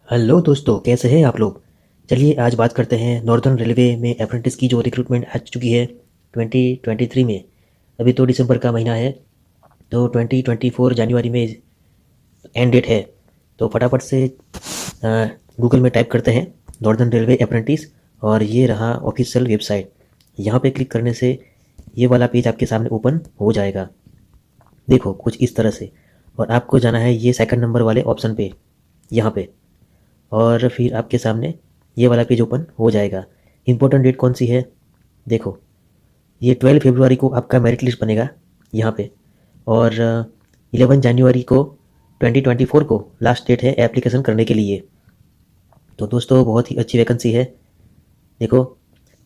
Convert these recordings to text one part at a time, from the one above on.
Hello दोस्तों, कैसे हैं आप लोग। चलिए आज बात करते हैं नॉर्दर्न रेलवे में अप्रेंटिस की जो रिक्रूटमेंट आ चुकी है 2023 में। अभी तो दिसंबर का महीना है, तो 2024 जनवरी में एंड डेट है। तो फटाफट से गूगल में टाइप करते हैं नॉर्दर्न रेलवे अप्रेंटिस और ये रहा ऑफिशियल वेबसाइट। यहाँ पे क्लिक करने से ये वाला पेज आपके सामने ओपन हो जाएगा। देखो कुछ इस तरह से, और आपको जाना है ये सेकंड नंबर वाले ऑप्शन पे, यहाँ पे, और फिर आपके सामने ये वाला पेज ओपन हो जाएगा। इम्पोर्टेंट डेट कौन सी है, देखो ये 12 फरवरी को आपका मेरिट लिस्ट बनेगा यहाँ पे, और 11 जनवरी को 2024 को लास्ट डेट है एप्लीकेशन करने के लिए। तो दोस्तों बहुत ही अच्छी वैकेंसी है। देखो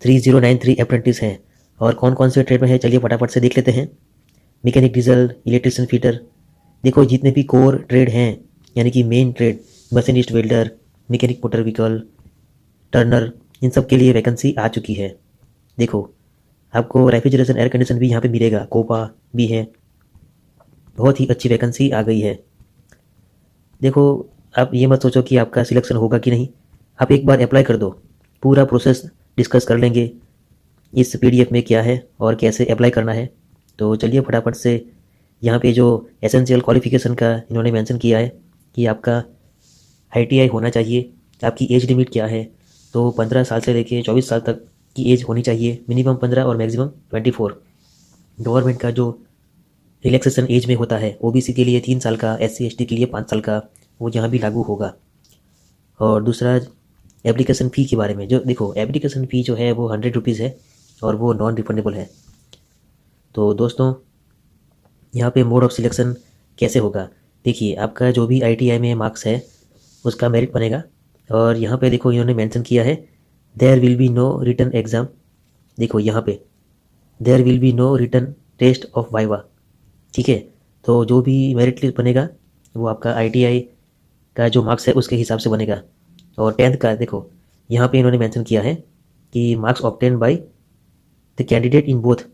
3093 अप्रेंटिस हैं, और कौन कौन से ट्रेड में है चलिए फटाफट से देख लेते हैं। Mechanic, diesel, electrician, fitter. देखो जितने भी कोर ट्रेड हैं, यानी कि main trade, machinist, welder, mechanic motor vehicle, turner, इन सब के लिए वैकेंसी आ चुकी है। देखो आपको रेफ्रिजरेशन एयर कंडीशन भी यहाँ पे मिलेगा, कोपा भी है। बहुत ही अच्छी वैकेंसी आ गई है। देखो आप ये मत सोचो कि आपका सिलेक्शन होगा कि नहीं, आप एक बार अप्लाई कर दो। पूरा प्रोसेस डिस्कस कर लेंगे इस पीडीएफ में, क्या है और कैसे अप्लाई करना है। तो चलिए फटाफट से यहाँ पे जो एसेंशियल क्वालिफिकेशन का इन्होंने मेंशन किया है कि आपका आईटीआई होना चाहिए। आपकी एज लिमिट क्या है, तो 15 साल से लेके 24 साल तक की एज होनी चाहिए, मिनिमम 15 और मैक्सिमम 24। गवर्नमेंट का जो रिलैक्सेशन एज में होता है, ओबीसी के लिए 3 साल का, एससी एसटी के लिए 5 साल का, वो यहाँ भी लागू होगा। और दूसरा एप्लीकेशन फ़ी के बारे में, जो देखो एप्लीकेशन फ़ी जो है वो 100 रुपीज़ है और वो नॉन रिफंडेबल है। तो दोस्तों यहाँ पे मोड ऑफ सिलेक्शन कैसे होगा, देखिए आपका जो भी आईटीआई में मार्क्स है उसका मेरिट बनेगा। और यहाँ पे देखो इन्होंने मेंशन किया है there will be no written exam. देखो यहाँ पे there will be no written test of viva. ठीक है, तो जो भी मेरिट लिस्ट बनेगा वो आपका आईटीआई का जो मार्क्स है उसके हिसाब से बनेगा। और 10th का देखो यहाँ पे इन्होंने मेंशन किया है कि marks obtain by the candidate in both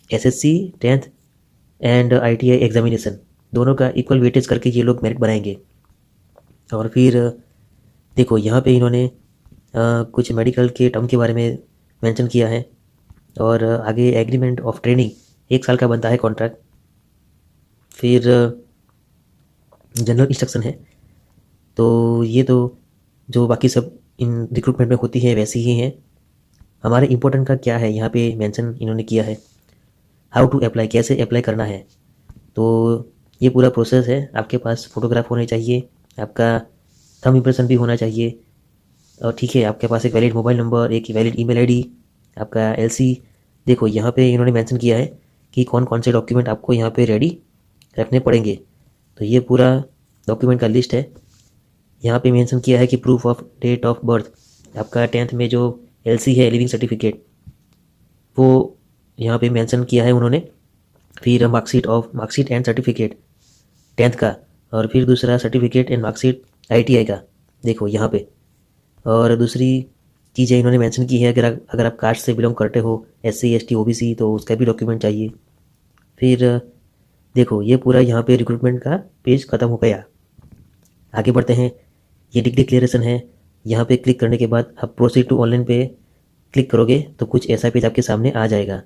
SSC 10th and ITI examination, दोनों का इक्वल वेटेज करके ये लोग मेरिट बनाएंगे। और फिर देखो यहाँ पे इन्होंने कुछ मेडिकल के टर्म के बारे में मेंशन किया है। और आगे एग्रीमेंट ऑफ ट्रेनिंग 1 साल का बनता है कॉन्ट्रैक्ट। फिर जनरल इंस्ट्रक्शन है। तो ये तो जो बाकी सब इन रिक्रूटमेंट में होती है वैसी ही हैं। हमारे इम्पोर्टेंट का क्या है यहाँ पे मेंशन इन्होंने किया है, हाउ टू अप्लाई, कैसे अप्लाई करना है। तो ये पूरा प्रोसेस है। आपके पास फ़ोटोग्राफ होने चाहिए, आपका थंब इम्प्रेशन भी होना चाहिए, और ठीक है आपके पास एक वैलिड मोबाइल नंबर, एक वैलिड ईमेल आईडी, आपका एलसी। देखो यहाँ पे इन्होंने मेंशन किया है कि कौन कौन से डॉक्यूमेंट आपको यहाँ पे रेडी रखने पड़ेंगे। तो ये पूरा डॉक्यूमेंट का लिस्ट है। यहाँ पे मेंशन किया है कि proof of date of birth, आपका 10th में जो एलसी है, लिविंग सर्टिफिकेट, वो यहाँ पे मेंशन किया है उन्होंने। फिर मार्कशीट एंड सर्टिफिकेट 10th का, और फिर दूसरा सर्टिफिकेट एंड मार्कशीट आईटीआई का, देखो यहाँ पे। और दूसरी चीज़ें इन्होंने मेंशन की है, अगर आप कास्ट से बिलोंग करते हो, एससी एसटी ओबीसी, तो उसका भी डॉक्यूमेंट चाहिए। फिर देखो ये पूरा यहाँ पे रिक्रूटमेंट का पेज ख़त्म हो गया। आगे बढ़ते हैं, ये डिग्री क्लियरेशन है। यहाँ पे क्लिक करने के बाद आप प्रोसीड टू ऑनलाइन पे क्लिक करोगे तो कुछ ऐसा पेज आपके सामने आ जाएगा।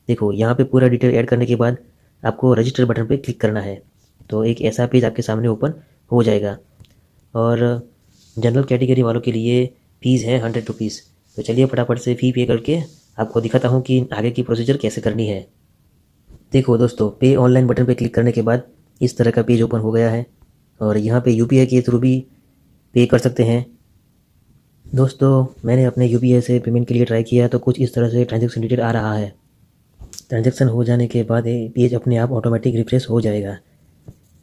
देखो यहाँ पे पूरा डिटेल ऐड करने के बाद आपको रजिस्टर बटन पे क्लिक करना है, तो एक ऐसा पेज आपके सामने ओपन हो जाएगा। और जनरल कैटेगरी वालों के लिए फ़ीस है 100 रुपीज़। तो चलिए फटाफट से फ़ी पे करके आपको दिखाता हूँ कि आगे की प्रोसीजर कैसे करनी है। देखो दोस्तों, पे ऑनलाइन बटन पे क्लिक करने के बाद इस तरह का पेज ओपन हो गया है, और यहाँ पे यूपीआई के थ्रू भी पे कर सकते हैं। दोस्तों मैंने अपने यूपीआई से पेमेंट के लिए ट्राई किया तो कुछ इस तरह से ट्रांजैक्शन डिटेल आ रहा है। ट्रांजैक्शन हो जाने के बाद ये पेज अपने आप ऑटोमेटिक रिफ्रेश हो जाएगा।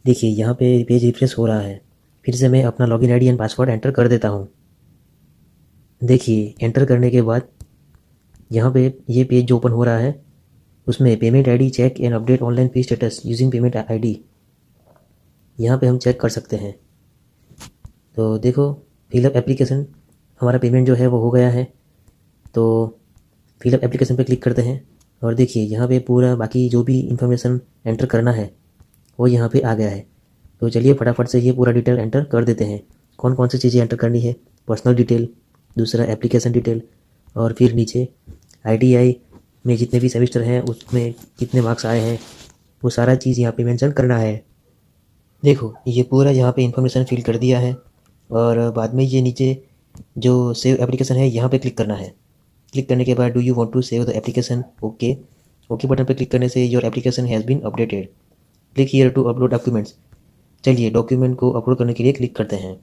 देखिए यहाँ पे पेज रिफ्रेश हो रहा है। फिर से मैं अपना login ID and password enter कर देता हूँ। देखिए एंटर करने के बाद यहाँ पे ये पेज जो ओपन हो रहा है उसमें payment ID check and update online fee status using payment ID, यहाँ पे हम चेक कर सकते हैं। तो देखो फिलअप एप्लीकेशन, हमारा पेमेंट जो है वो हो गया है। तो फिलअप एप्लीकेशन पे क्लिक करते हैं, और देखिए यहाँ पे पूरा बाकी जो भी इंफॉर्मेशन एंटर करना है वो यहाँ पे आ गया है। तो चलिए फटाफट से ये पूरा डिटेल एंटर कर देते हैं। कौन कौन सी चीज़ें एंटर करनी है, पर्सनल डिटेल, दूसरा एप्लीकेशन डिटेल, और फिर नीचे ITI में जितने भी सेमेस्टर हैं उसमें कितने मार्क्स आए हैं, वो सारा चीज़ यहाँ पे मेंशन करना है। देखो ये पूरा यहाँ पे इन्फॉर्मेशन फिल कर दिया है, और बाद में ये नीचे जो सेव एप्लीकेशन है यहाँ पे क्लिक करना है। क्लिक करने के बाद do you want to save the application, okay. Okay button पर क्लिक करने से your application has been updated. Click here to upload documents. चलिए डॉक्यूमेंट को अपलोड करने के लिए क्लिक करते हैं।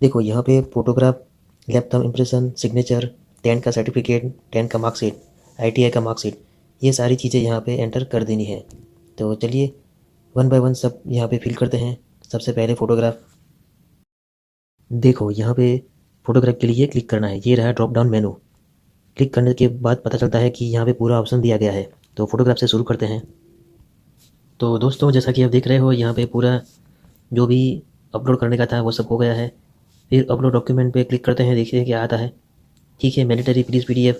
देखो यहाँ पे photograph, lab thumb impression, signature, 10 का सर्टिफिकेट, 10 का मार्कशीट, ITI का मार्कशीट, ये सारी चीज़ें यहाँ पे एंटर कर देनी है। तो चलिए 1 बाय 1 सब यहाँ पे फिल करते हैं। सबसे पहले फ़ोटोग्राफ। देखो यहाँ पे फ़ोटोग्राफ के लिए क्लिक करना है, ये रहा ड्रॉप डाउन मेनू। क्लिक करने के बाद पता चलता है कि यहाँ पे पूरा ऑप्शन दिया गया है। तो फ़ोटोग्राफ से शुरू करते हैं। तो दोस्तों जैसा कि आप देख रहे हो यहाँ पे पूरा जो भी अपलोड करने का था वो सब हो गया है। फिर अपलोड डॉक्यूमेंट पे क्लिक करते हैं, देखिए क्या आता है। ठीक है, मैंडेटरी प्लीज़ PDF,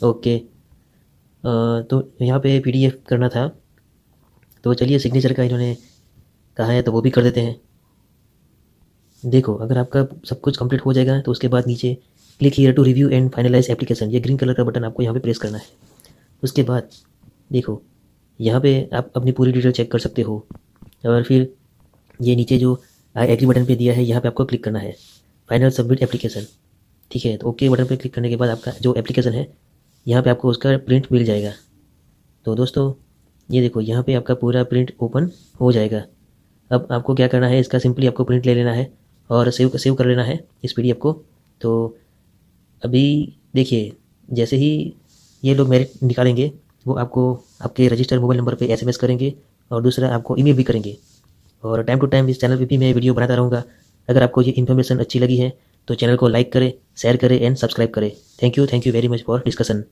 ओके। तो यहाँ पे PDF करना था, तो चलिए सिग्नेचर का इन्होंने कहा है तो वो भी कर देते हैं। देखो अगर आपका सब कुछ कंप्लीट हो जाएगा तो उसके बाद नीचे click here to review and finalise application, ये ग्रीन कलर का बटन आपको यहाँ पे प्रेस करना है। उसके बाद देखो यहाँ पे आप अपनी पूरी डिटेल चेक कर सकते हो, और फिर ये नीचे जो आई एग्री बटन पे दिया है यहाँ पे आपको क्लिक करना है, फाइनल सबमिट एप्लीकेशन। ठीक है, तो ओके बटन पे क्लिक करने के बाद आपका जो एप्लीकेशन है यहाँ पे आपको उसका प्रिंट मिल जाएगा। तो दोस्तों ये देखो यहाँ पे आपका पूरा प्रिंट ओपन हो जाएगा। अब आपको क्या करना है, इसका सिंपली आपको प्रिंट ले लेना है और सेव कर लेना है इस PDF को। तो अभी देखिए जैसे ही ये लोग मेरिट निकालेंगे वो आपको आपके रजिस्टर्ड मोबाइल नंबर पे SMS करेंगे, और दूसरा आपको ईमेल भी करेंगे। और टाइम टू टाइम इस चैनल पे भी मैं वीडियो बनाता रहूँगा। अगर आपको ये इन्फॉर्मेशन अच्छी लगी है तो चैनल को लाइक करें, शेयर करें एंड सब्सक्राइब करें। Thank you very much for discussion.